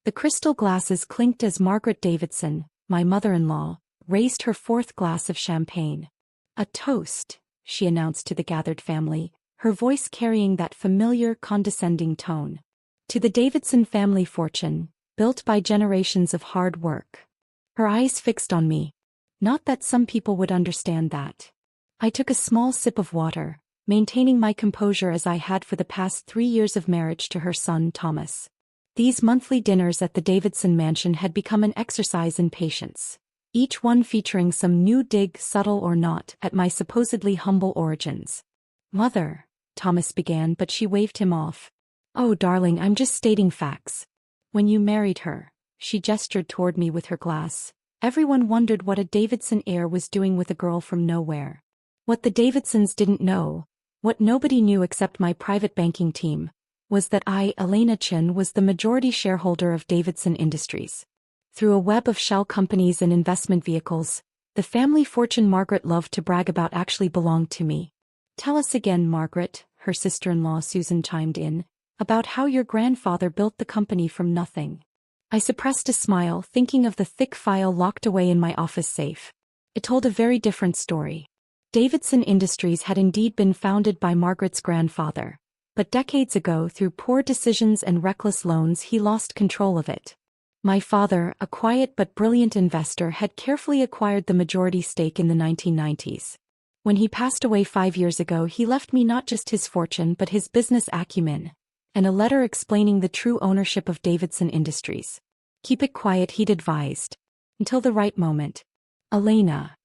The crystal glasses clinked as Margaret Davidson, my mother-in-law, raised her fourth glass of champagne. "A toast," she announced to the gathered family, her voice carrying that familiar, condescending tone. "To the Davidson family fortune, built by generations of hard work." Her eyes fixed on me. Not that some people would understand that. I took a small sip of water, maintaining my composure as I had for the past 3 years of marriage to her son Thomas. These monthly dinners at the Davidson mansion had become an exercise in patience, each one featuring some new dig, subtle or not, at my supposedly humble origins. "Mother," Thomas began, but she waved him off. "Oh, darling, I'm just stating facts. When you married her," she gestured toward me with her glass, "everyone wondered what a Davidson heir was doing with a girl from nowhere. What the Davidsons didn't know, what nobody knew except my private banking team, was that I, Elena Chen, was the majority shareholder of Davidson Industries. Through a web of shell companies and investment vehicles, the family fortune Margaret loved to brag about actually belonged to me." "Tell us again, Margaret," her sister-in-law Susan chimed in, "about how your grandfather built the company from nothing." I suppressed a smile, thinking of the thick file locked away in my office safe. It told a very different story. Davidson Industries had indeed been founded by Margaret's grandfather, but decades ago, through poor decisions and reckless loans, he lost control of it. My father, a quiet but brilliant investor, had carefully acquired the majority stake in the 1990s. When he passed away 5 years ago, he left me not just his fortune but his business acumen, and a letter explaining the true ownership of Davidson Industries. "Keep it quiet," he'd advised. "Until the right moment." "Elena."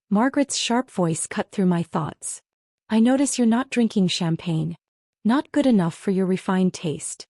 Margaret's sharp voice cut through my thoughts. "I notice you're not drinking champagne. Not good enough for your refined taste."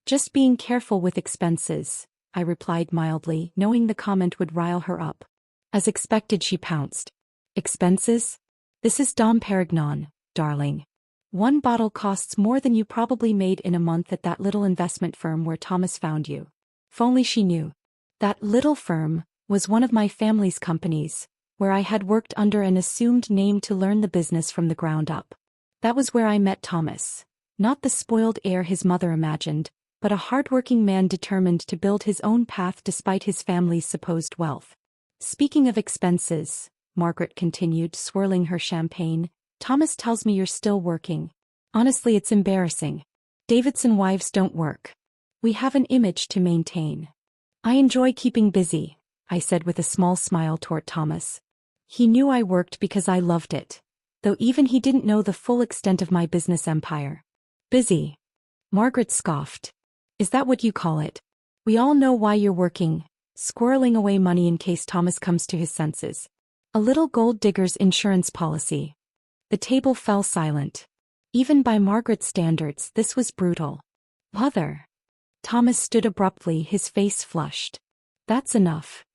"Just being careful with expenses," I replied mildly, knowing the comment would rile her up. As expected, she pounced. "Expenses? This is Dom Perignon, darling. 1 bottle costs more than you probably made in a month at that little investment firm where Thomas found you." If only she knew. That little firm was one of my family's companies, where I had worked under an assumed name to learn the business from the ground up. That was where I met Thomas. Not the spoiled heir his mother imagined, but a hardworking man determined to build his own path despite his family's supposed wealth. "Speaking of expenses," Margaret continued, swirling her champagne, "Thomas tells me you're still working. Honestly, it's embarrassing. Davidson wives don't work. We have an image to maintain." "I enjoy keeping busy," I said with a small smile toward Thomas. He knew I worked because I loved it, though even he didn't know the full extent of my business empire. "Busy?" Margaret scoffed. "Is that what you call it? We all know why you're working, squirreling away money in case Thomas comes to his senses. A little gold digger's insurance policy." The table fell silent. Even by Margaret's standards, this was brutal. "Mother." Thomas stood abruptly, his face flushed. "That's enough."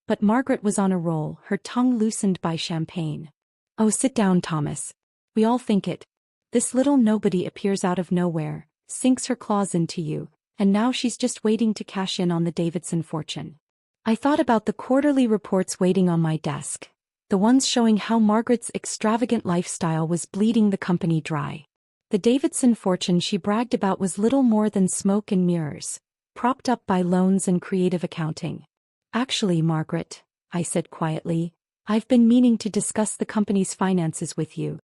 But Margaret was on a roll, her tongue loosened by champagne. "Oh, sit down, Thomas. We all think it. This little nobody appears out of nowhere, sinks her claws into you, and now she's just waiting to cash in on the Davidson fortune." I thought about the quarterly reports waiting on my desk, the ones showing how Margaret's extravagant lifestyle was bleeding the company dry. The Davidson fortune she bragged about was little more than smoke and mirrors, propped up by loans and creative accounting. "Actually, Margaret," I said quietly, "I've been meaning to discuss the company's finances with you."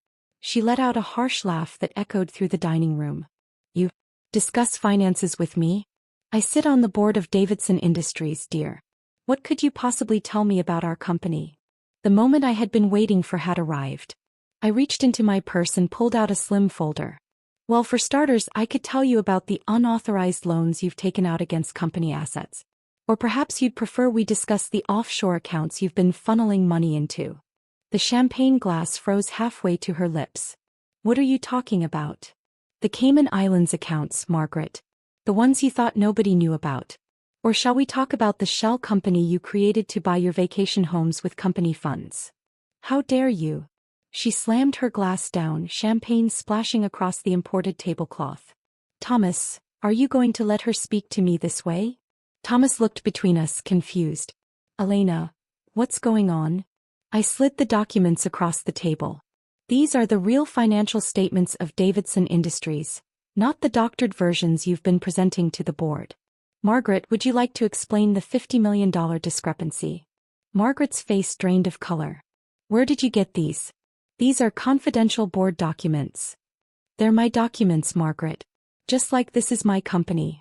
She let out a harsh laugh that echoed through the dining room. "You discuss finances with me? I sit on the board of Davidson Industries, dear. What could you possibly tell me about our company?" The moment I had been waiting for had arrived. I reached into my purse and pulled out a slim folder. "Well, for starters, I could tell you about the unauthorized loans you've taken out against company assets. Or perhaps you'd prefer we discuss the offshore accounts you've been funneling money into." The champagne glass froze halfway to her lips. "What are you talking about?" "The Cayman Islands accounts, Margaret. The ones you thought nobody knew about. Or shall we talk about the shell company you created to buy your vacation homes with company funds?" "How dare you?" She slammed her glass down, champagne splashing across the imported tablecloth. "Thomas, are you going to let her speak to me this way?" Thomas looked between us, confused. "Elena, what's going on?" I slid the documents across the table. "These are the real financial statements of Davidson Industries, not the doctored versions you've been presenting to the board." Margaret, would you like to explain the $50 million discrepancy? Margaret's face drained of color. Where did you get these? These are confidential board documents. They're my documents, Margaret. Just like this is my company.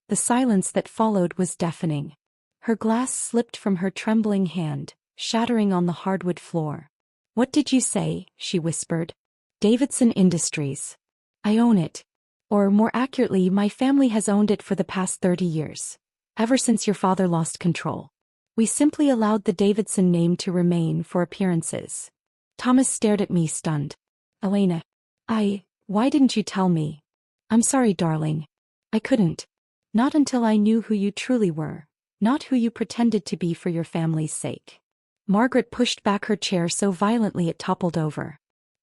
The silence that followed was deafening. Her glass slipped from her trembling hand, shattering on the hardwood floor. What did you say? She whispered. Davidson Industries. I own it. Or more accurately, my family has owned it for the past 30 years. Ever since your father lost control. We simply allowed the Davidson name to remain for appearances. Thomas stared at me stunned. Elena. Why didn't you tell me? I'm sorry, darling. I couldn't. Not until I knew who you truly were, not who you pretended to be for your family's sake. Margaret pushed back her chair so violently it toppled over.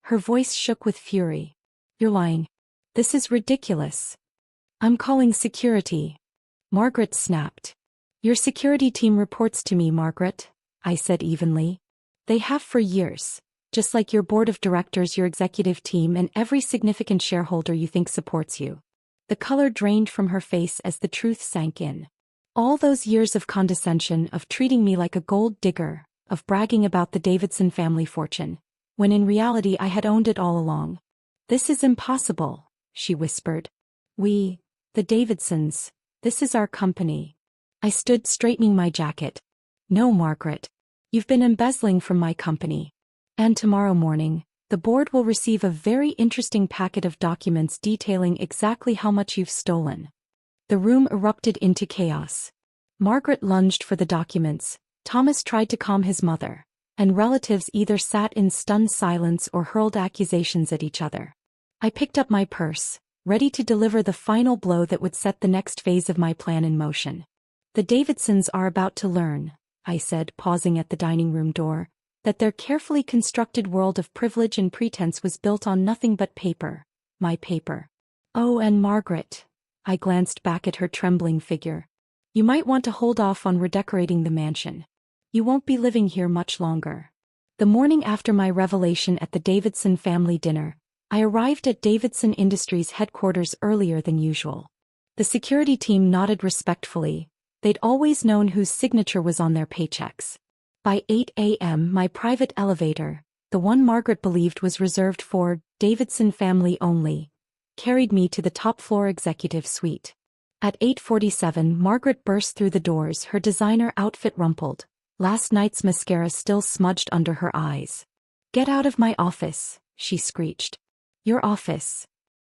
Her voice shook with fury. You're lying. This is ridiculous. I'm calling security. Margaret snapped. Your security team reports to me, Margaret, I said evenly. They have for years, just like your board of directors, your executive team, and every significant shareholder you think supports you. The color drained from her face as the truth sank in. All those years of condescension, of treating me like a gold digger, of bragging about the Davidson family fortune, when in reality I had owned it all along. This is impossible, she whispered. The Davidsons, this is our company. I stood straightening my jacket. No, Margaret. You've been embezzling from my company. And tomorrow morning, the board will receive a very interesting packet of documents detailing exactly how much you've stolen. The room erupted into chaos. Margaret lunged for the documents, Thomas tried to calm his mother, and relatives either sat in stunned silence or hurled accusations at each other. I picked up my purse, ready to deliver the final blow that would set the next phase of my plan in motion. The Davidsons are about to learn, I said, pausing at the dining room door, that their carefully constructed world of privilege and pretense was built on nothing but paper, my paper. Oh, and Margaret. I glanced back at her trembling figure. You might want to hold off on redecorating the mansion. You won't be living here much longer. The morning after my revelation at the Davidson family dinner, I arrived at Davidson Industries headquarters earlier than usual. The security team nodded respectfully. They'd always known whose signature was on their paychecks. By 8 a.m., my private elevator, the one Margaret believed was reserved for Davidson family only, carried me to the top-floor executive suite. At 8:47, Margaret burst through the doors, her designer outfit rumpled, last night's mascara still smudged under her eyes. Get out of my office, she screeched. Your office.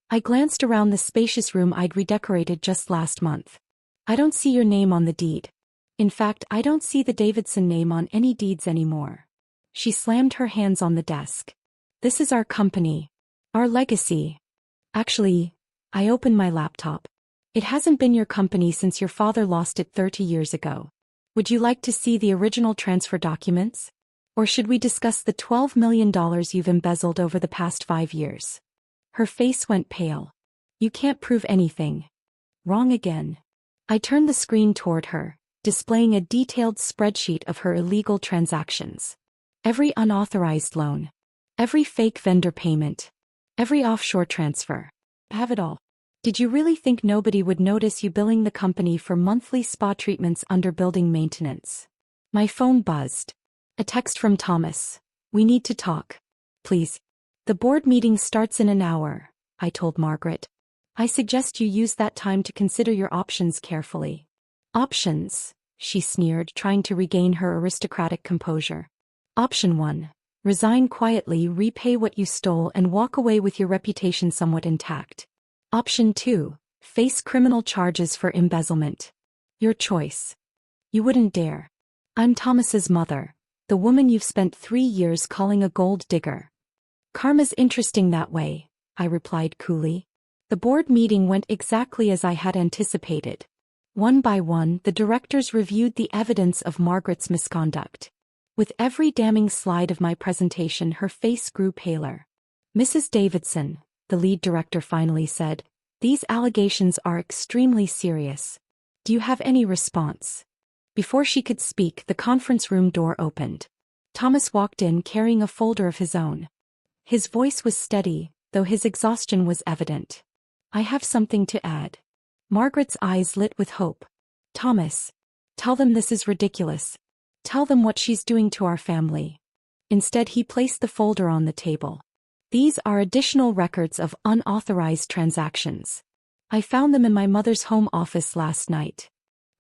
I glanced around the spacious room I'd redecorated just last month. I don't see your name on the deed. In fact, I don't see the Davidson name on any deeds anymore. She slammed her hands on the desk. This is our company. Our legacy. Actually, I opened my laptop. It hasn't been your company since your father lost it 30 years ago. Would you like to see the original transfer documents? Or should we discuss the $12 million you've embezzled over the past 5 years? Her face went pale. You can't prove anything. Wrong again. I turned the screen toward her, displaying a detailed spreadsheet of her illegal transactions. Every unauthorized loan. Every fake vendor payment. Every offshore transfer. Have it all. Did you really think nobody would notice you billing the company for monthly spa treatments under building maintenance? My phone buzzed. A text from Thomas. We need to talk. Please. The board meeting starts in an hour, I told Margaret. I suggest you use that time to consider your options carefully. Options, she sneered, trying to regain her aristocratic composure. Option 1. Resign quietly, repay what you stole, and walk away with your reputation somewhat intact. Option 2. Face criminal charges for embezzlement. Your choice. You wouldn't dare. I'm Thomas's mother, the woman you've spent 3 years calling a gold digger. Karma's interesting that way, I replied coolly. The board meeting went exactly as I had anticipated. One by one, the directors reviewed the evidence of Margaret's misconduct. With every damning slide of my presentation, her face grew paler. Mrs. Davidson, the lead director finally said, these allegations are extremely serious. Do you have any response? Before she could speak, the conference room door opened. Thomas walked in carrying a folder of his own. His voice was steady, though his exhaustion was evident. I have something to add. Margaret's eyes lit with hope. Thomas. Tell them this is ridiculous. Tell them what she's doing to our family. Instead, he placed the folder on the table. These are additional records of unauthorized transactions. I found them in my mother's home office last night.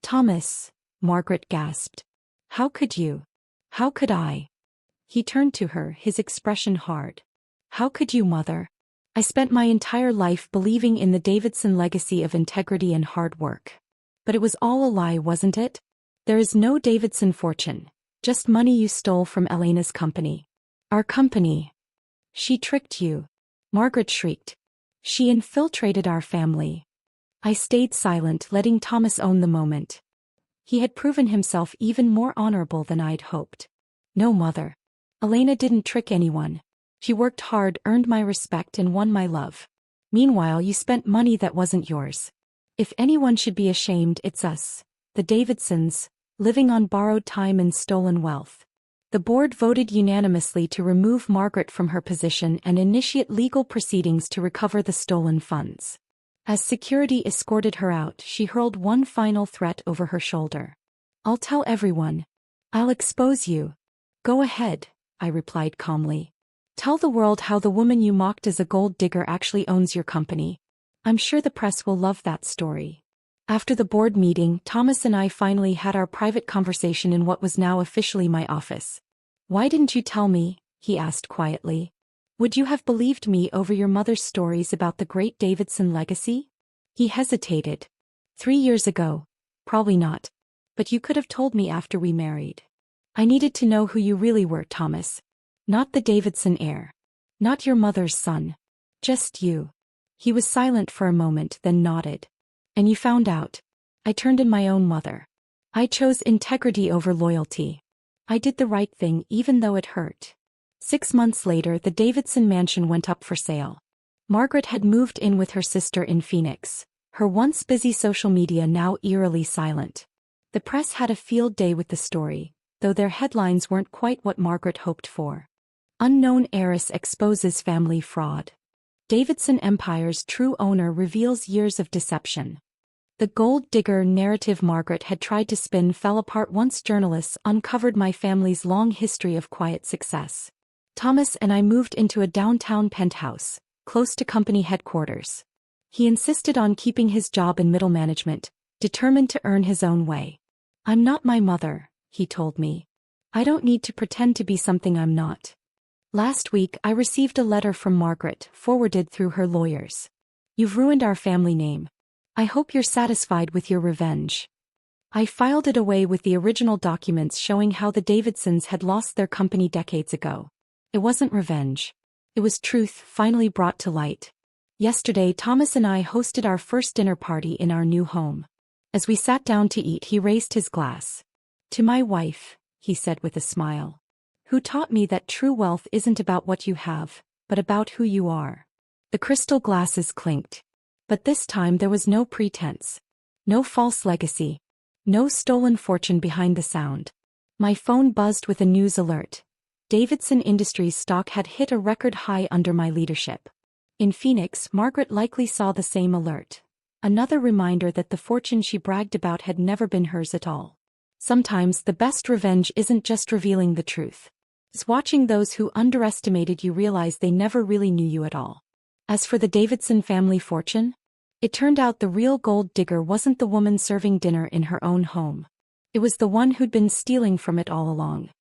Thomas, Margaret gasped. How could you? How could I? He turned to her, his expression hard. How could you, Mother? I spent my entire life believing in the Davidson legacy of integrity and hard work. But it was all a lie, wasn't it? There is no Davidson fortune, just money you stole from Elena's company. Our company. She tricked you. Margaret shrieked. She infiltrated our family. I stayed silent, letting Thomas own the moment. He had proven himself even more honorable than I'd hoped. No, Mother. Elena didn't trick anyone. She worked hard, earned my respect, and won my love. Meanwhile, you spent money that wasn't yours. If anyone should be ashamed, it's us, the Davidsons, living on borrowed time and stolen wealth. The board voted unanimously to remove Margaret from her position and initiate legal proceedings to recover the stolen funds. As security escorted her out, she hurled one final threat over her shoulder. I'll tell everyone. I'll expose you. Go ahead, I replied calmly. Tell the world how the woman you mocked as a gold digger actually owns your company. I'm sure the press will love that story. After the board meeting, Thomas and I finally had our private conversation in what was now officially my office. Why didn't you tell me? He asked quietly. Would you have believed me over your mother's stories about the great Davidson legacy? He hesitated. 3 years ago. Probably not. But you could have told me after we married. I needed to know who you really were, Thomas. Not the Davidson heir. Not your mother's son. Just you. He was silent for a moment, then nodded. And you found out. I turned in my own mother. I chose integrity over loyalty. I did the right thing even though it hurt. 6 months later, the Davidson mansion went up for sale. Margaret had moved in with her sister in Phoenix, her once busy social media now eerily silent. The press had a field day with the story, though their headlines weren't quite what Margaret hoped for. Unknown heiress exposes family fraud. Davidson Empire's true owner reveals years of deception. The gold digger narrative Margaret had tried to spin fell apart once journalists uncovered my family's long history of quiet success. Thomas and I moved into a downtown penthouse, close to company headquarters. He insisted on keeping his job in middle management, determined to earn his own way. I'm not my mother, he told me. I don't need to pretend to be something I'm not. Last week I received a letter from Margaret, forwarded through her lawyers. You've ruined our family name. I hope you're satisfied with your revenge. I filed it away with the original documents showing how the Davidsons had lost their company decades ago. It wasn't revenge. It was truth finally brought to light. Yesterday, Thomas and I hosted our first dinner party in our new home. As we sat down to eat, he raised his glass. To my wife, he said with a smile, who taught me that true wealth isn't about what you have, but about who you are. The crystal glasses clinked. But this time there was no pretense. No false legacy. No stolen fortune behind the sound. My phone buzzed with a news alert. Davidson Industries stock had hit a record high under my leadership. In Phoenix, Margaret likely saw the same alert. Another reminder that the fortune she bragged about had never been hers at all. Sometimes the best revenge isn't just revealing the truth. It's watching those who underestimated you realize they never really knew you at all. As for the Davidson family fortune, it turned out the real gold digger wasn't the woman serving dinner in her own home. It was the one who'd been stealing from it all along.